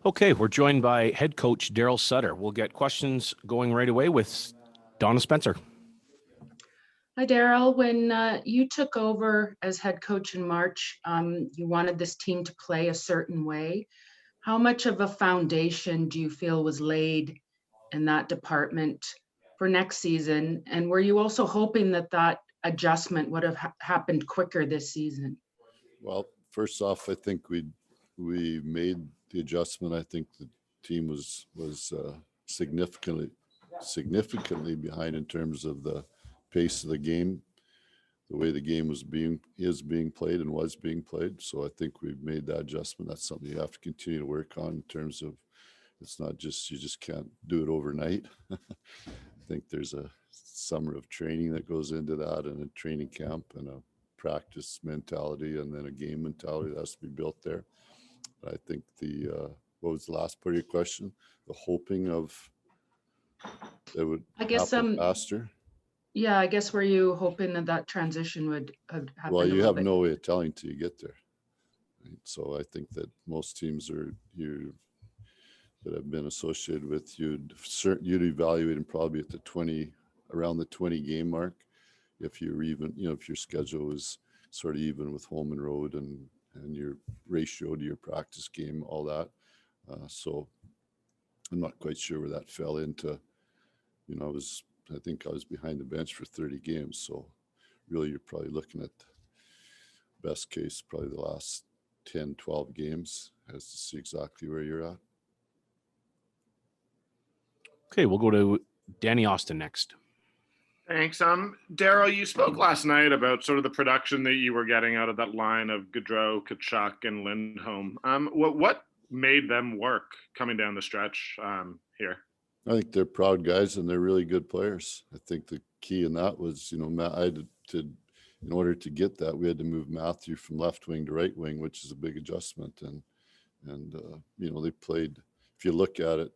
Okay, we're joined by head coach Darryl Sutter. We'll get questions going right away with Donna Spencer. Hi, Darryl. When you took over as head coach in March, you wanted this team to play a certain way. How much of a foundation do you feel was laid in that department for next season? And were you also hoping that that adjustment would have happened quicker this season? Well, first off, I think we made the adjustment. I think the team was significantly behind in terms of the pace of the game, the way the game is being played and was being played. So I think we've made that adjustment. That's something you have to continue to work on in terms of it's not just you just can't do it overnight. I think there's a summer of training that goes into that, and a training camp and a practice mentality, and then a game mentality that has to be built there. But I think what was the last part of your question? The hoping of that would happen faster. Yeah, I guess were you hoping that that transition would have happened? Well, you have no way of telling till you get there. Right? So I think that most teams that have been associated with you'd evaluate them probably at around the 20 game mark. If you're even, if your schedule is sort of even with home and road and your ratio to your practice game, all that. So I'm not quite sure where that fell into. I think I was behind the bench for 30 games. So really you're probably looking at best case, probably the last 10, 12 games as to see exactly where you're at. Okay, we'll go to Danny Austin next. Thanks. Darryl, you spoke last night about sort of the production that you were getting out of that line of Gaudreau, Tkachuk, and Lindholm. What made them work coming down the stretch here? I think they're proud guys and they're really good players. I think the key in that was, in order to get that, we had to move Matthew from left wing to right wing, which is a big adjustment. And they played. If you look at it,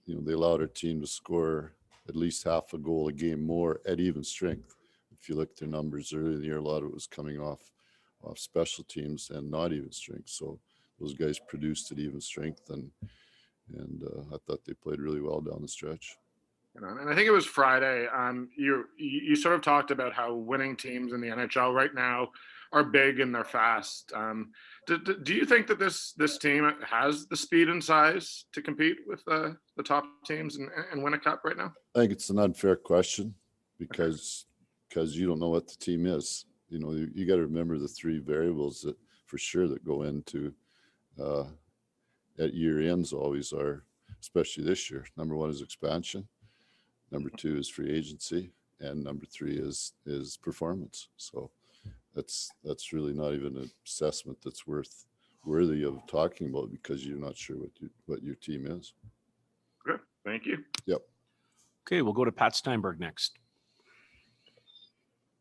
they allowed our team to score at least half a goal a game more at even strength. If you look at their numbers early in the year, a lot of it was coming off special teams and not even strength. So those guys produced at even strength, and I thought they played really well down the stretch. And I think it was Friday. You sort of talked about how winning teams in the NHL right now are big and they're fast. Do you think that this team has the speed and size to compete with the top teams and win a cup right now? I think it's an unfair question because you don't know what the team is. You got to remember the three variables that for sure that go into at year ends always are, especially this year. Number one is expansion. Number two is free agency, and number three is performance. So that's really not even an assessment that's worthy of talking about because you're not sure what your team is. Good, thank you. Yep. Okay, we'll go to Pat Steinberg next.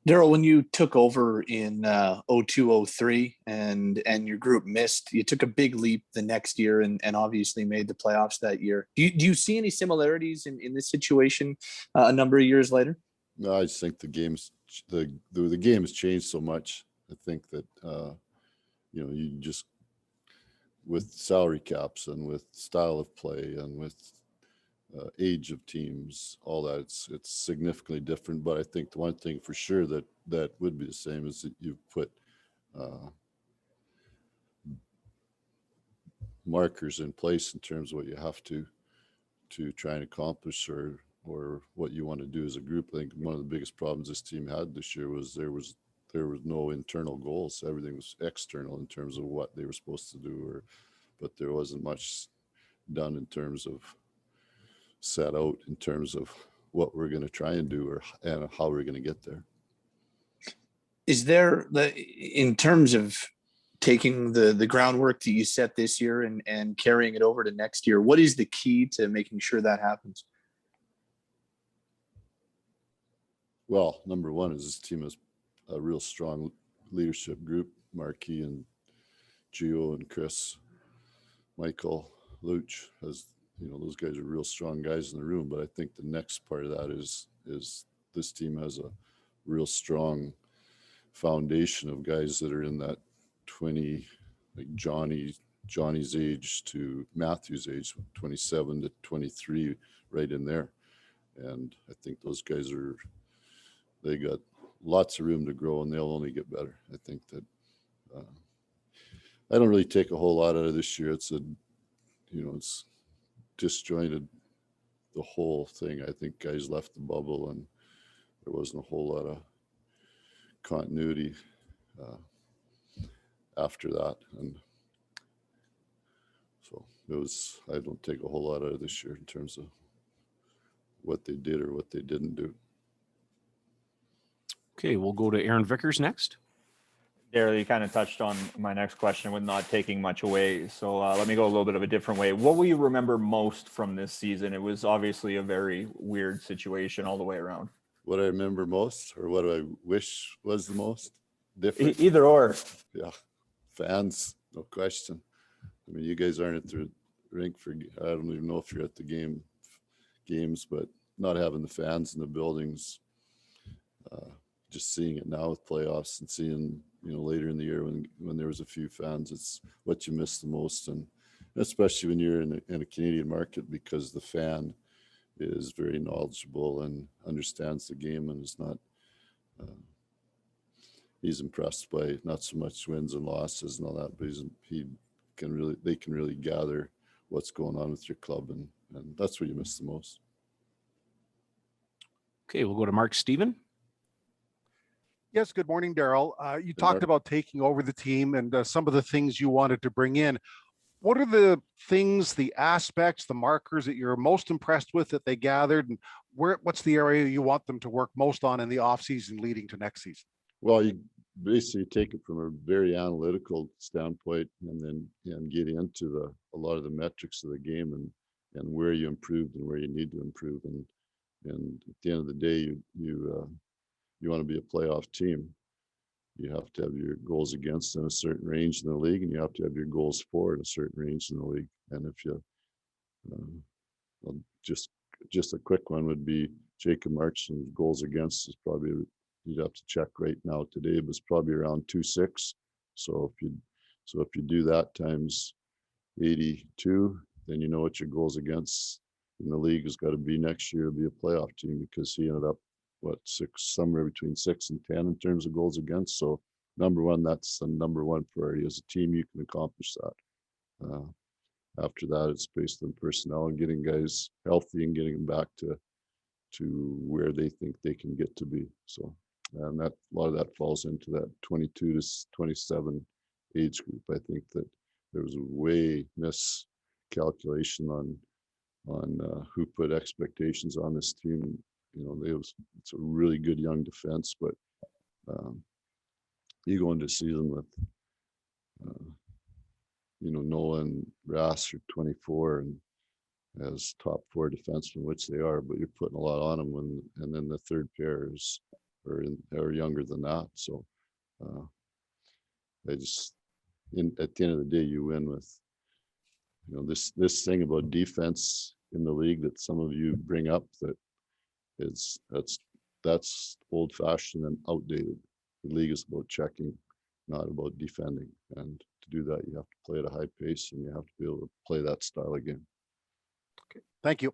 Darryl, when you took over in 02-03 and your group missed, you took a big leap the next year and obviously made the playoffs that year. Do you see any similarities in this situation a number of years later? No, I just think the game has changed so much. I think that you just with salary caps and with style of play and with age of teams, all that, it's significantly different. But I think the one thing for sure that would be the same is that you put markers in place in terms of what you have to try and accomplish or what you want to do as a group. I think one of the biggest problems this team had this year was there was no internal goals. Everything was external in terms of what they were supposed to do, but there wasn't much done in terms of set out in terms of what we're going to try and do and how we're going to get there. Is there, in terms of taking the groundwork that you set this year and carrying it over to next year, what is the key to making sure that happens? Well, number one is this team has a real strong leadership group. Marquis and Gio and Chris, Michael, Luch has, those guys are real strong guys in the room. But I think the next part of that is this team has a real strong foundation of guys that are in that 20, like Johnny, Johnny's age to Matthew's age, 27 to 23, right in there. And I think those guys they got lots of room to grow, and they'll only get better. I think that I don't really take a whole lot out of this year. It's it's disjointed, the whole thing. I think guys left the bubble, and there wasn't a whole lot of continuity after that. And so I don't take a whole lot out of this year in terms of what they did or what they didn't do. Okay, we'll go to Aaron Vickers next. Darryl, you kind of touched on my next question with not taking much away. So let me go a little bit of a different way. What will you remember most from this season? It was obviously a very weird situation all the way around. What I remember most, or what do I wish was the most different? Either or. Yeah, fans, no question. I mean, you guys aren't at the rink I don't even know if you're at the games, but not having the fans in the buildings, just seeing it now with playoffs and seeing, later in the year when there was a few fans, it's what you miss the most. And especially when you're in a Canadian market, because the fan is very knowledgeable and understands the game and is not, he's impressed by not so much wins and losses and all that, but they can really gather what's going on with your club, and that's what you miss the most. Okay, we'll go to Mark Steven. Yes, good morning, Darryl. You talked about taking over the team and some of the things you wanted to bring in. What are the things, the aspects, the markers that you're most impressed with that they gathered, and what's the area you want them to work most on in the offseason leading to next season? Well, you basically take it from a very analytical standpoint, and get into a lot of the metrics of the game and where you improved and where you need to improve. And at the end of the day, you want to be a playoff team. You have to have your goals against in a certain range in the league, and you have to have your goals for in a certain range in the league. And if you just a quick one would be Jacob March's goals against is probably, you'd have to check right now today, but it's probably around 2.6. So if you do that times 82, then you know what your goals against in the league has got to be next year to be a playoff team, because he ended up somewhere between 6 and 10 in terms of goals against. So number one, that's the number one priority. As a team, you can accomplish that. After that, it's based on personnel and getting guys healthy and getting them back to where they think they can get to be. So, and a lot of that falls into that 22 to 27 age group. I think that there was a way miscalculation on who put expectations on this team. It's a really good young defense, but you go into season with Noah and Rass are 24 and as top 4 defensemen, which they are, but you're putting a lot on them and then the third pair are younger than that. So at the end of the day, you win with this thing about defense in the league that some of you bring up, that's old fashioned and outdated. The league is about checking, not about defending. And to do that, you have to play at a high pace, and you have to be able to play that style of game. Okay, thank you.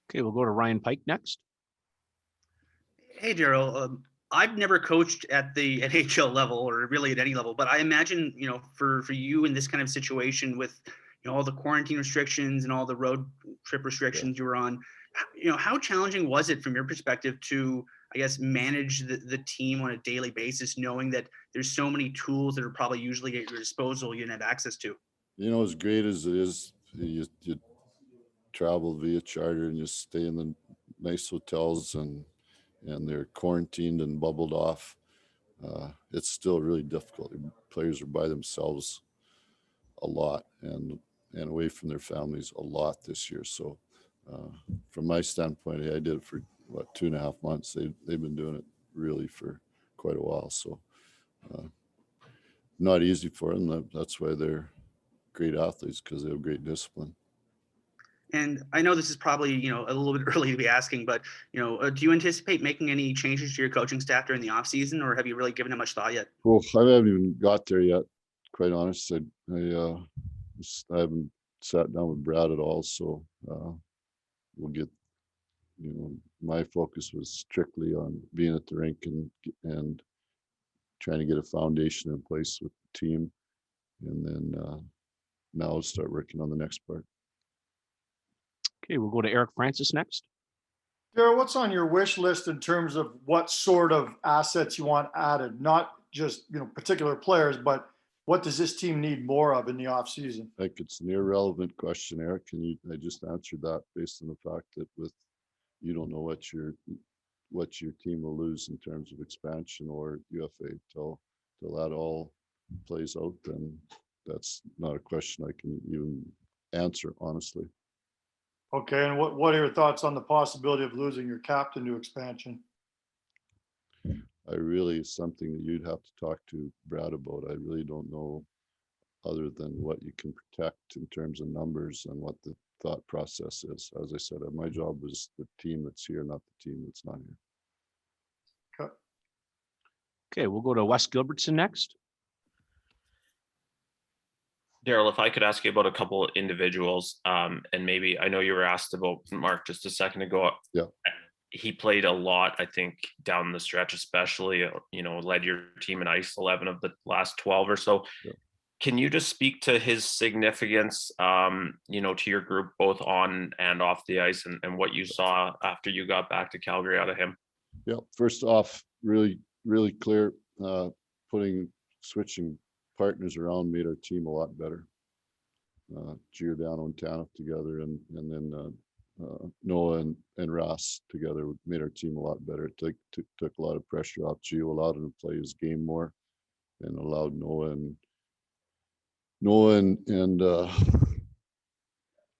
Okay, we'll go to Ryan Pike next. Hey, Darryl. I've never coached at the NHL level or really at any level, but I imagine, for you in this kind of situation with, all the quarantine restrictions and all the road trip restrictions you were on, how challenging was it from your perspective to, I guess, manage the team on a daily basis, knowing that there's so many tools that are probably usually at your disposal you didn't have access to? As great as it is, you travel via charter and you stay in the nice hotels and they're quarantined and bubbled off. It's still really difficult. Players are by themselves a lot and away from their families a lot this year. So from my standpoint, I did it for 2.5 months. They've been doing it really for quite a while. So not easy for them. That's why they're great athletes, because they have great discipline. And I know this is probably, a little bit early to be asking, but, do you anticipate making any changes to your coaching staff during the off season, or have you really given it much thought yet? Well, I haven't even got there yet, quite honest, I haven't sat down with Brad at all, so we'll get, my focus was strictly on being at the rink and trying to get a foundation in place with the team, and then now I'll start working on the next part. Okay, we'll go to Eric Francis next. Darryl, what's on your wish list in terms of what sort of assets you want added? Not just, particular players, but what does this team need more of in the offseason? I think it's an irrelevant question, Eric, and I just answered that based on the fact that you don't know what your team will lose in terms of expansion or UFA till that all plays out. Then that's not a question I can even answer honestly. Okay, and what are your thoughts on the possibility of losing your captain to expansion? It's something that you'd have to talk to Brad about. I really don't know, other than what you can protect in terms of numbers and what the thought process is. As I said, my job is the team that's here, not the team that's not here. Okay, we'll go to Wes Gilbertson next. Darryl, if I could ask you about a couple of individuals, and maybe I know you were asked about Mark just a second ago. Yeah. He played a lot, I think, down the stretch, especially, led your team in ice 11 of the last 12 or so. Yeah. Can you just speak to his significance, to your group, both on and off the ice, and what you saw after you got back to Calgary out of him? Yeah. First off, really, really clear, switching partners around made our team a lot better. Giordano and Tanev together, and then Noah and Ross together made our team a lot better. It took a lot of pressure off Gio, allowed him to play his game more, and allowed Noah and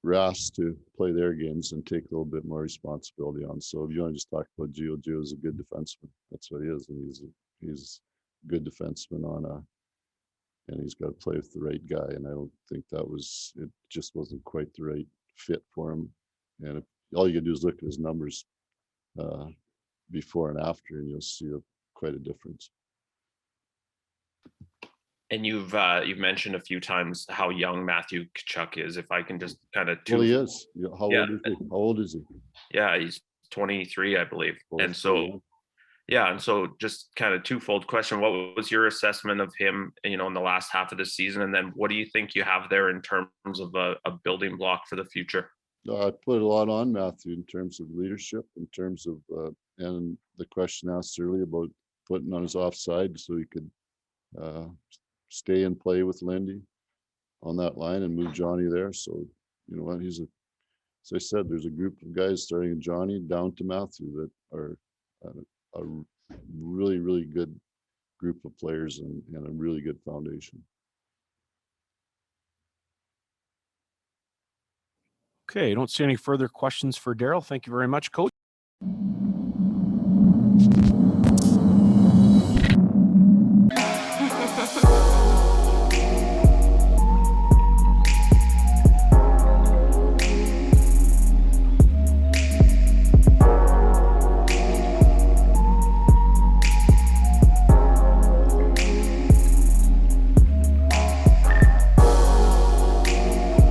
Ross to play their games and take a little bit more responsibility on. So if you want to just talk about Gio is a good defenseman. That's what he is, and he's a good defenseman and he's got to play with the right guy. And I don't think it just wasn't quite the right fit for him. And all you can do is look at his numbers before and after, and you'll see quite a difference. And you've mentioned a few times how young Matthew Tkachuk is. If I can just kind of Well, he is. How old is he? Yeah, he's 23, I believe. Well, and so just kind of twofold question. What was your assessment of him, in the last half of the season? And then what do you think you have there in terms of a building block for the future? I put a lot on Matthew in terms of leadership, in terms of, and the question asked earlier about putting on his offside so he could stay and play with Lindy on that line and move Johnny there. So, as I said, there's a group of guys starting in Johnny down to Matthew that are a really, really good group of players and a really good foundation. Okay, I don't see any further questions for Darryl. Thank you very much, Coach.